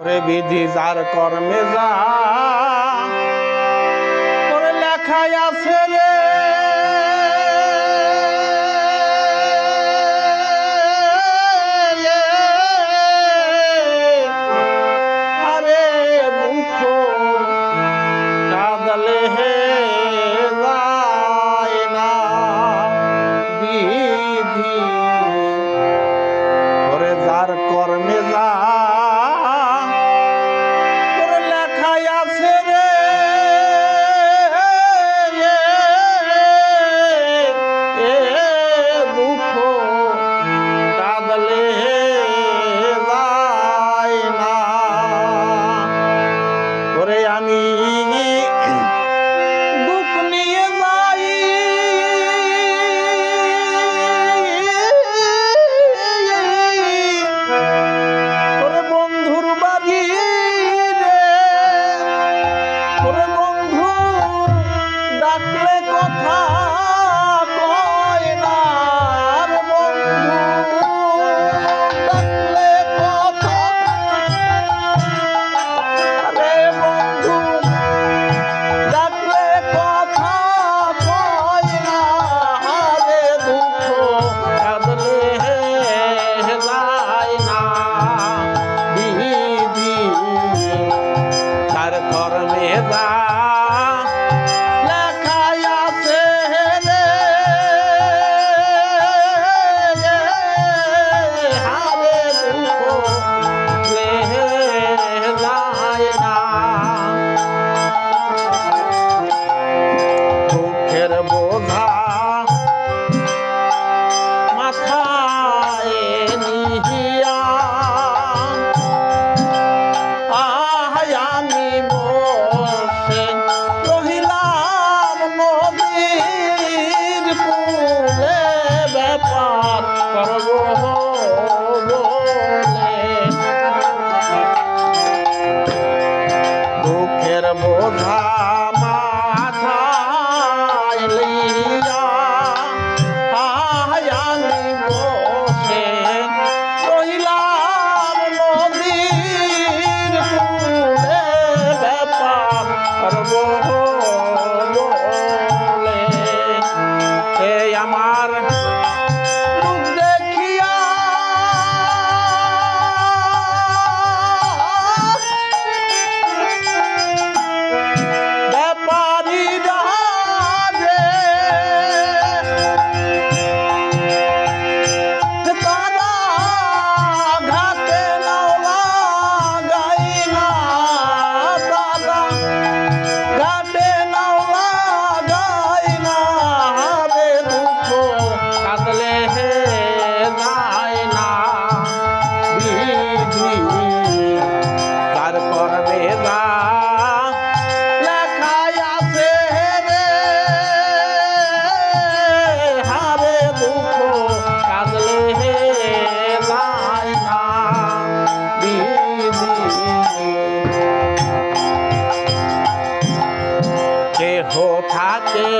ওরে বিধি যার কর্মে যা ওরে লেখায় আছে রে আরে দুঃখ কাঁদলে হে যায় না বিধি ওরে যার কর্মে যা আমি দুঃখ নিয়ে যাই ওরে বন্ধুর বাড়ি রে ওরে বন্ধু ডাকলে কথা কয় না রে বন্ধু ডাকলে কথা রে বন্ধু ডাকলে কথা কয় না রে দুঃখ কাঁদলে যায় না বিধি তার কর্মে যা লেখায় আছে রে হারে দুঃখ যায় না দুঃখের বোঝা মাথায় নিহিয়া আমি বসে রহিলাম নদীর কূলে ব্যাপার করব বলে দুঃখের বোঝা মাথায় লইয়া আমি বসে রহিলাম নদীর কূলে ব্যাপার করব বলে আমার মুখ দেখিয়া ব্যাপারীরা রে তারা ঘাটে নাওলা গাই না তারা ঘাটে নাওলা গাই না রে দুঃখ কাঁদলে যায় না বিধি তার করবে যা লেখায় আছে রে হারে দুঃখ কাঁদলে যায় না বিধি কেহ থাকে